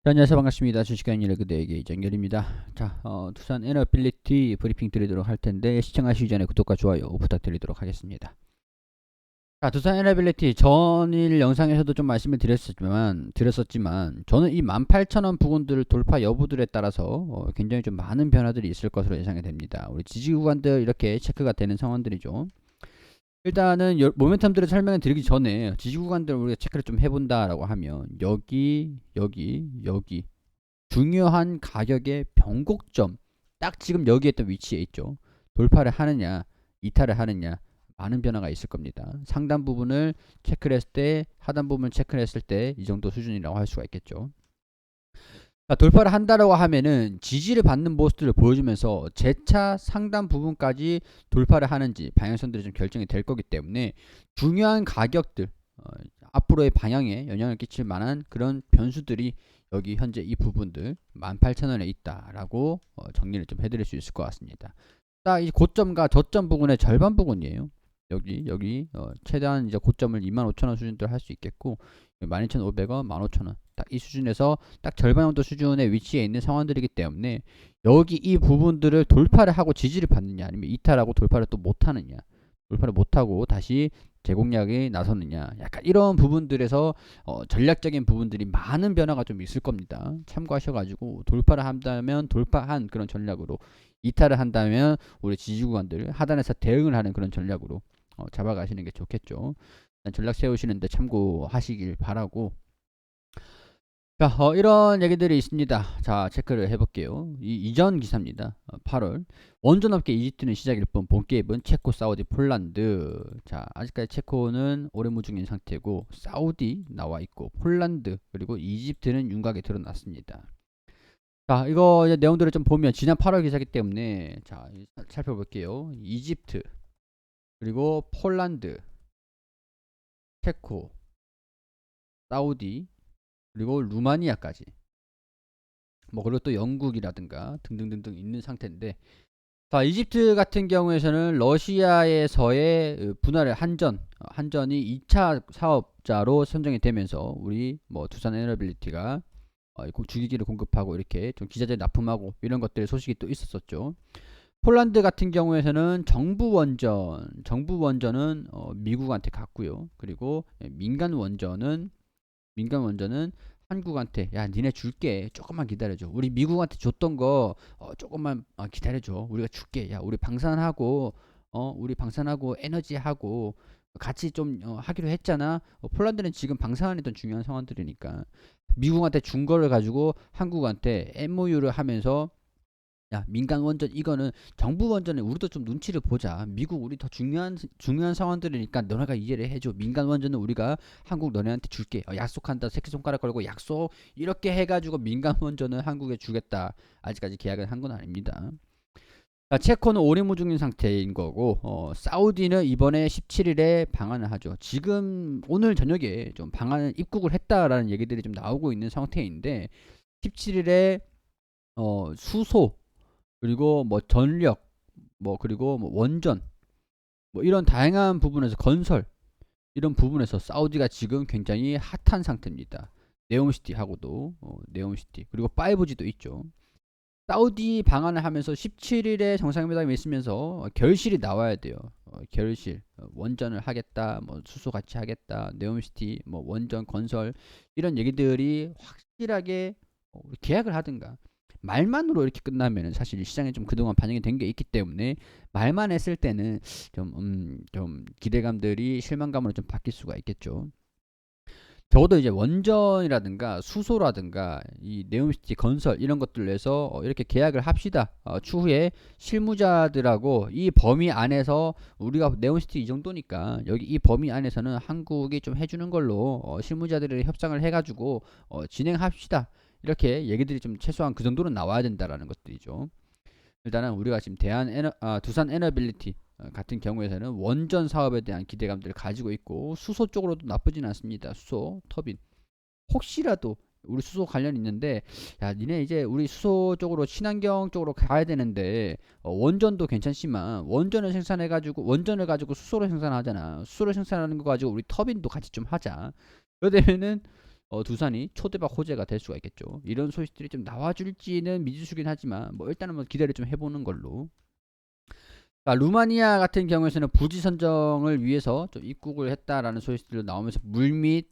자, 안녕하세요. 반갑습니다. 주식회사 연구대의 이정열입니다. 자, 두산 에너빌리티 브리핑 드리도록 할 텐데 시청하시기 전에 구독과 좋아요 부탁드리도록 하겠습니다. 자, 두산 에너빌리티 전일 영상에서도 좀 말씀을 드렸었지만 저는 이 18,000원 부근들 돌파 여부들에 따라서 굉장히 좀 많은 변화들이 있을 것으로 예상이 됩니다. 우리 지지 구간들 이렇게 체크가 되는 상황들이죠. 일단은 모멘텀들을 설명을 드리기 전에 지지 구간들을 우리가 체크를 좀 해본다라고 하면 여기 중요한 가격의 변곡점 딱 지금 여기에 있던 위치에 있죠. 돌파를 하느냐 이탈을 하느냐 많은 변화가 있을 겁니다. 상단 부분을 체크를 했을 때 하단 부분을 체크를 했을 때 이 정도 수준이라고 할 수가 있겠죠. 돌파를 한다라고 하면은 지지를 받는 모습들을 보여주면서 재차 상단 부분까지 돌파를 하는지 방향성들이 좀 결정이 될 거기 때문에 중요한 가격들 앞으로의 방향에 영향을 끼칠 만한 그런 변수들이 여기 현재 이 부분들 18,000원에 있다라고 정리를 좀 해드릴 수 있을 것 같습니다. 딱 이 고점과 저점 부분의 절반 부분이에요. 여기 최대한 이제 고점을 25,000원 수준도 할 수 있겠고 12,500원, 15,000원 딱 이 수준에서 딱 절반 정도 수준의 위치에 있는 상황들이기 때문에 여기 이 부분들을 돌파를 하고 지지를 받느냐 아니면 이탈하고 돌파를 또 못하느냐 돌파를 못하고 다시 재공략에 나서느냐 약간 이런 부분들에서 전략적인 부분들이 많은 변화가 좀 있을 겁니다. 참고하셔가지고 돌파를 한다면 돌파한 그런 전략으로 이탈을 한다면 우리 지지구간들 하단에서 대응을 하는 그런 전략으로 잡아가시는 게 좋겠죠. 전략 세우시는데 참고하시길 바라고. 자, 이런 얘기들이 있습니다. 자, 체크를 해볼게요. 이전 기사입니다. 8월. 원전업계 이집트는 시작일 뿐 본게임은 체코, 사우디, 폴란드. 자, 아직까지 체코는 오래무중인 상태고 사우디 나와 있고 폴란드 그리고 이집트는 윤곽에 드러났습니다. 자, 이거 이제 내용들을 좀 보면 지난 8월 기사이기 때문에 자, 살펴볼게요. 이집트 그리고 폴란드, 체코, 사우디 그리고 루마니아까지 뭐 그리고 또 영국이라든가 등등등등 있는 상태인데 자 이집트 같은 경우에서는 러시아에서의 분할의 한전이 2차 사업자로 선정이 되면서 우리 뭐 두산 에너빌리티가 주기기를 공급하고 이렇게 좀 기자재 납품하고 이런 것들의 소식이 또 있었었죠. 폴란드 같은 경우에서는 정부 원전은 미국한테 갔고요. 그리고 민간 원전은 한국한테 야 니네 줄게 조금만 기다려줘 우리 미국한테 줬던 거 조금만 기다려줘 우리가 줄게 야 우리 방산하고 에너지하고 같이 좀 하기로 했잖아. 폴란드는 지금 방산하는 중요한 상황들이니까 미국한테 준 거를 가지고 한국한테 MOU를 하면서 야 민간 원전 이거는 정부 원전에 우리도 좀 눈치를 보자. 미국 우리 더 중요한 상황들이니까 너네가 이해를 해줘. 민간 원전은 우리가 한국 너네한테 줄게. 약속한다. 새끼손가락 걸고 약속 이렇게 해가지고 민간 원전은 한국에 주겠다. 아직까지 계약을 한 건 아닙니다. 자, 체코는 오리무 중인 상태인 거고 사우디는 이번에 17일에 방한을 하죠. 지금 오늘 저녁에 좀 방한 입국을 했다라는 얘기들이 좀 나오고 있는 상태인데 17일에 수소 그리고 뭐 전력 그리고 뭐 원전 뭐 이런 다양한 부분에서 건설 이런 부분에서 사우디가 지금 굉장히 핫한 상태입니다. 네옴시티하고도 네옴시티 그리고 5G도 있죠. 사우디 방한을 하면서 17일에 정상회담이 있으면서 결실이 나와야 돼요. 결실 원전을 하겠다 뭐 수소 같이 하겠다 네옴시티 뭐 원전 건설 이런 얘기들이 확실하게 계약을 하든가 말만으로 이렇게 끝나면은 사실 시장에 좀 그동안 반영이 된 게 있기 때문에 말만 했을 때는 좀 기대감들이 실망감으로 좀 바뀔 수가 있겠죠. 적어도 이제 원전이라든가 수소라든가 이 네옴시티 건설 이런 것들로 해서 이렇게 계약을 합시다. 추후에 실무자들하고 이 범위 안에서 우리가 네옴시티 이 정도니까 여기 이 범위 안에서는 한국이 좀 해주는 걸로 실무자들이 협상을 해가지고 진행합시다. 이렇게 얘기들이 좀 최소한 그 정도는 나와야 된다라는 것들이죠. 일단은 우리가 지금 두산 에너빌리티 같은 경우에서는 원전 사업에 대한 기대감들을 가지고 있고 수소 쪽으로도 나쁘진 않습니다. 수소 터빈 혹시라도 우리 수소 관련 있는데 야 니네 이제 우리 수소 쪽으로 친환경 쪽으로 가야 되는데 원전도 괜찮지만 원전을 가지고 수소를 생산하잖아. 수소를 생산하는 거 가지고 우리 터빈도 같이 좀 하자. 그러되면은 두산이 초대박 호재가 될 수가 있겠죠. 이런 소식들이 좀 나와줄지는 미지수긴 하지만 뭐 일단은 뭐 기대를 좀 해보는 걸로. 루마니아 같은 경우에는 부지 선정을 위해서 좀 입국을 했다라는 소식들도 나오면서 물밑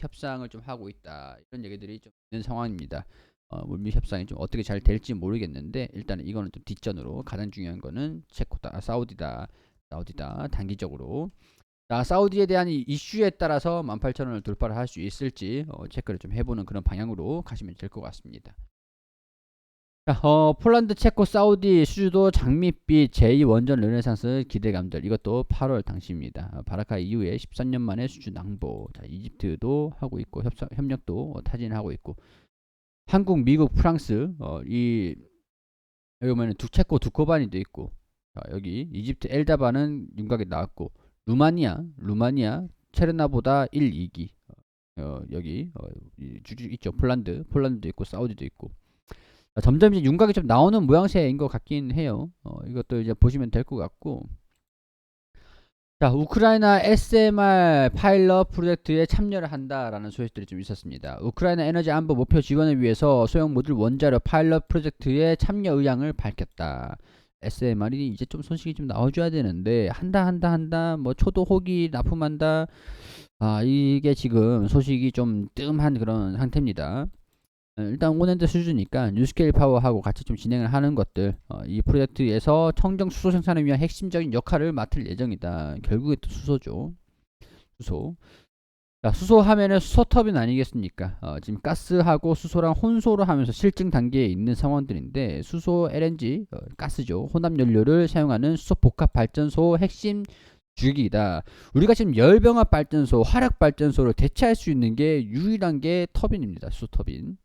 협상을 좀 하고 있다, 이런 얘기들이 좀 있는 상황입니다. 물밑 협상이 좀 어떻게 잘 될지 모르겠는데 일단은 이거는 좀 뒷전으로, 가장 중요한 거는 체코다, 사우디다 단기적으로. 자, 사우디에 대한 이 이슈에 따라서 18,000원을 돌파를 할 수 있을지 체크를 좀 해보는 그런 방향으로 가시면 될 것 같습니다. 자, 폴란드, 체코, 사우디, 수주도 장밋빛 제2원전 르네상스 기대감들, 이것도 8월 당시입니다. 바라카 이후에 13년 만에 수주 낭보. 자, 이집트도 하고 있고 협력도 타진하고 있고, 한국, 미국, 프랑스, 여기 보면 체코 두코바니도 있고, 여기 이집트 엘다바는 윤곽에 나왔고, 루마니아 체르나보다 1, 2기, 여기 주주 있죠. 폴란드도 있고 사우디도 있고. 점점 이제 윤곽이 좀 나오는 모양새인 것 같긴 해요. 이것도 이제 보시면 될 것 같고. 자, 우크라이나 SMR 파일럿 프로젝트에 참여를 한다라는 소식들이 좀 있었습니다. 우크라이나 에너지 안보 목표 지원을 위해서 소형 모듈 원자력 파일럿 프로젝트에 참여 의향을 밝혔다. SMR이 이제 좀 소식이 좀 나와줘야 되는데, 한다 뭐 초도 호기 납품한다, 이게 지금 소식이 좀 뜸한 그런 상태입니다. 일단 온핸드 수준이니까 뉴스케일 파워하고 같이 좀 진행을 하는 것들, 이 프로젝트에서 청정 수소 생산을 위한 핵심적인 역할을 맡을 예정이다. 결국에 또 수소죠. 자, 수소 하면은 수소 터빈 아니겠습니까? 지금 가스하고 수소랑 혼소를 하면서 실증 단계에 있는 상황들인데, 수소 LNG, 가스죠. 혼합 연료를 사용하는 수소 복합 발전소 핵심 주기이다. 우리가 지금 열병합 발전소, 화력 발전소를 대체할 수 있는 게 유일한 게 터빈입니다. 수소 터빈.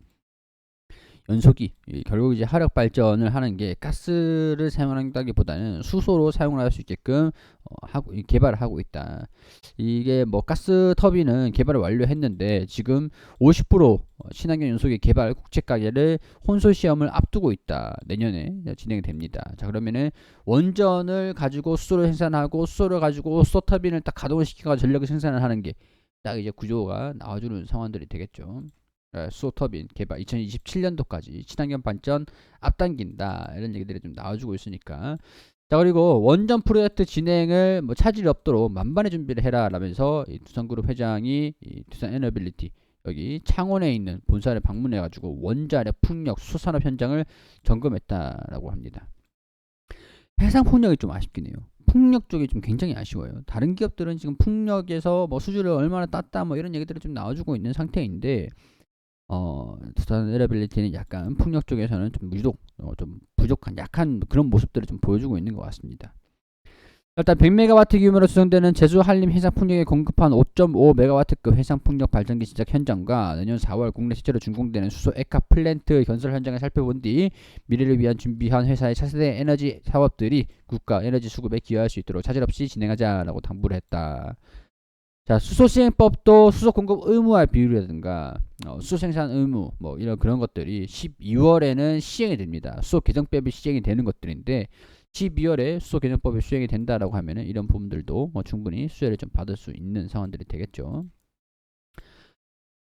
연소기, 결국 이제 화력 발전을 하는 게 가스를 사용한다기보다는 수소로 사용을 할 수 있게끔 개발을 하고 있다. 이게 뭐 가스 터빈은 개발을 완료했는데 지금 50% 친환경 연소기 개발 국제 가계를 혼소 시험을 앞두고 있다. 내년에 진행이 됩니다. 자, 그러면은 원전을 가지고 수소를 생산하고 수소를 가지고 수소 터빈을 딱 가동을 시키고 전력을 생산을 하는 게 딱 이제 구조가 나와주는 상황들이 되겠죠. 수소 터빈 개발 2027년도까지 친환경 발전 앞당긴다, 이런 얘기들이 좀 나와주고 있으니까. 자, 그리고 원전 프로젝트 진행을 뭐 차질이 없도록 만반의 준비를 해라 라면서 두산그룹 회장이 두산 에너빌리티 여기 창원에 있는 본사를 방문해 가지고 원자력 풍력 수산업 현장을 점검했다라고 합니다. 해상 풍력이 좀 아쉽긴 해요. 풍력 쪽이 좀 굉장히 아쉬워요. 다른 기업들은 지금 풍력에서 뭐 수주를 얼마나 땄다 뭐 이런 얘기들을 좀 나와주고 있는 상태인데, 두산 에너빌리티는 약간 풍력 쪽에서는 좀 유독 좀 부족한, 약한 그런 모습들을 좀 보여주고 있는 것 같습니다. 일단 100메가와트 규모로 추정되는 제주 한림 해상풍력에 공급한 5.5메가와트급 해상풍력 발전기 시작 현장과 내년 4월 국내 최초로 준공되는 수소 액화 플랜트 건설 현장을 살펴본 뒤 미래를 위한 준비한 회사의 차세대 에너지 사업들이 국가 에너지 수급에 기여할 수 있도록 차질 없이 진행하자라고 당부를 했다. 자, 수소 시행법도 수소 공급 의무화 비율이라든가 수소 생산 의무 뭐 이런 그런 것들이 12월에는 시행이 됩니다. 수소 개정법이 시행이 되는 것들인데 12월에 수소 개정법이 시행이 된다라고 하면은 이런 부분들도 충분히 수혜를 좀 받을 수 있는 상황들이 되겠죠.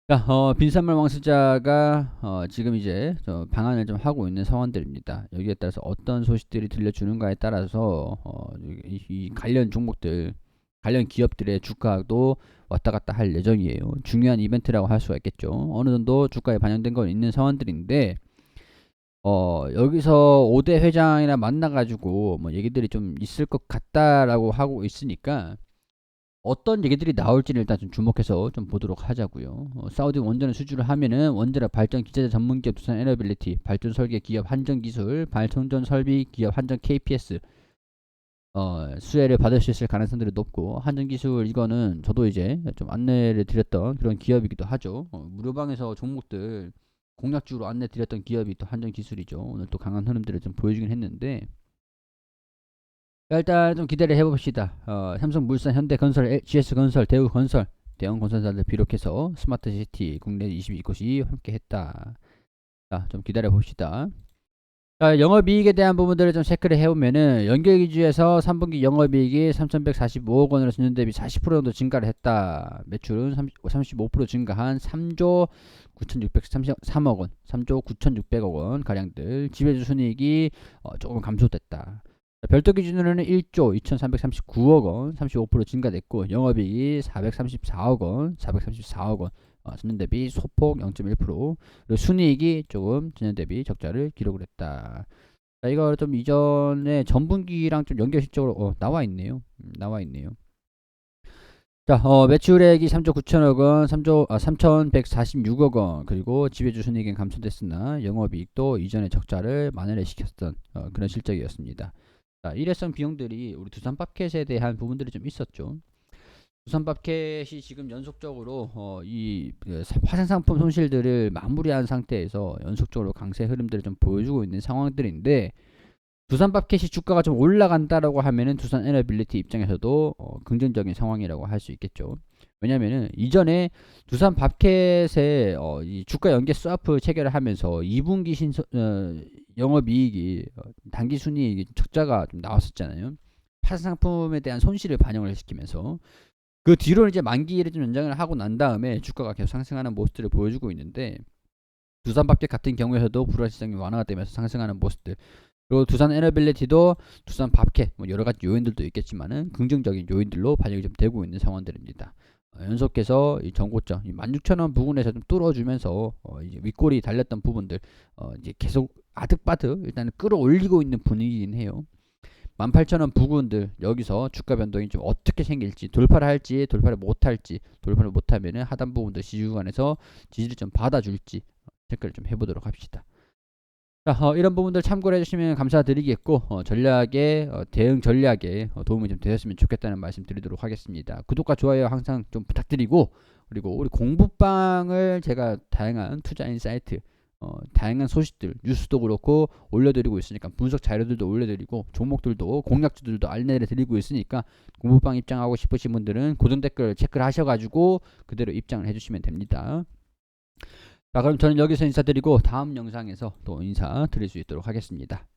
자, 빈산물 왕수자가 지금 이제 방안을 좀 하고 있는 상황들입니다. 여기에 따라서 어떤 소식들이 들려주는가에 따라서 이 관련 종목들, 관련 기업들의 주가도 왔다 갔다 할 예정이에요. 중요한 이벤트라고 할 수가 있겠죠. 어느 정도 주가에 반영된 건 있는 상황들인데, 여기서 5대 회장이나 만나가지고 뭐 얘기들이 좀 있을 것 같다라고 하고 있으니까 어떤 얘기들이 나올지를 일단 좀 주목해서 좀 보도록 하자고요. 사우디 원전을 수주를 하면은 원자력 발전 기자재 전문기업 두산 에너빌리티, 발전 설계 기업 한전기술, 발전전 설비 기업 한전 KPS 수혜를 받을 수 있을 가능성들이 높고, 한전기술 이거는 저도 이제 좀 안내를 드렸던 그런 기업이기도 하죠. 무료방에서 종목들 공략주로 안내 드렸던 기업이 또 한전기술이죠. 오늘 또 강한 흐름들을 좀 보여주긴 했는데, 일단 좀 기대를 해봅시다. 삼성물산, 현대건설, GS건설, 대우건설, 대형건설사들 비롯해서 스마트시티 국내 22곳이 함께했다. 자, 좀 기다려봅시다. 자, 영업이익에 대한 부분들을 좀 체크를 해보면은 연결기주에서 3분기 영업이익이 3,145억 원으로 전년 대비 40% 정도 증가를 했다. 매출은 35% 증가한 3조 9,633억 원, 3조 9,600억 원 가량들. 지배주 순이익이 조금 감소됐다. 별도 기준으로는 1조 2,339억 원, 35% 증가됐고 영업이익이 434억 원, 434억 원. 전년 대비 소폭 0.1%. 그리고 순이익이 조금 전년 대비 적자를 기록을 했다. 자, 이거 좀 이전에 전분기랑 좀 연결 실적으로 나와 있네요. 나와 있네요. 자, 매출액이 3조 9천억 원, 3,146억 원, 그리고 지배주 순이익은 감소됐으나 영업이익도 이전에 적자를 만회시켰던 그런 실적이었습니다. 자, 일회성 비용들이 우리 두산밥켓에 대한 부분들이 좀 있었죠. 두산밥켓이 지금 연속적으로 화생상품 손실들을 마무리한 상태에서 연속적으로 강세 흐름들을 좀 보여주고 있는 상황들인데, 두산밥켓이 주가가 좀 올라간다라고 하면은 두산에너빌리티 입장에서도 긍정적인 상황이라고 할 수 있겠죠. 왜냐면은 이전에 두산밥켓의 이 주가 연계 스와프 체결을 하면서 2분기 영업이익이 단기 순이익이 적자가 좀 나왔었잖아요. 화생상품에 대한 손실을 반영을 시키면서 그 뒤로는 이제 만기를 좀 연장을 하고 난 다음에 주가가 계속 상승하는 모습들을 보여주고 있는데, 두산밥켓 같은 경우에서도 불안 시장이 완화가 되면서 상승하는 모습들, 그리고 두산 에너빌리티도 두산 밥켓 여러 가지 요인들도 있겠지만은 긍정적인 요인들로 반영이 좀 되고 있는 상황들입니다. 연속해서 이 전고점 16,000원 부근에서 좀 뚫어주면서 이제 윗골이 달렸던 부분들 이제 계속 아득바득 일단 끌어올리고 있는 분위기긴 해요. 18,000원 부근들 여기서 주가 변동이 좀 어떻게 생길지, 돌파를 할지 돌파를 못할지, 돌파를 못하면은 하단 부분들 지지구간에서 지지를 좀 받아줄지 체크를 좀 해보도록 합시다. 자, 이런 부분들 참고를 해주시면 감사드리겠고 전략에 대응 전략에 도움이 좀 되셨으면 좋겠다는 말씀 드리도록 하겠습니다. 구독과 좋아요 항상 좀 부탁드리고, 그리고 우리 공부방을 제가 다양한 투자 인사이트 다양한 소식들 뉴스도 그렇고 올려드리고 있으니까, 분석 자료들도 올려드리고 종목들도 공략주들도 안내해드리고 있으니까 공부방 입장하고 싶으신 분들은 고정 댓글 체크를 하셔가지고 그대로 입장을 해주시면 됩니다. 자, 그럼 저는 여기서 인사드리고 다음 영상에서 또 인사드릴 수 있도록 하겠습니다.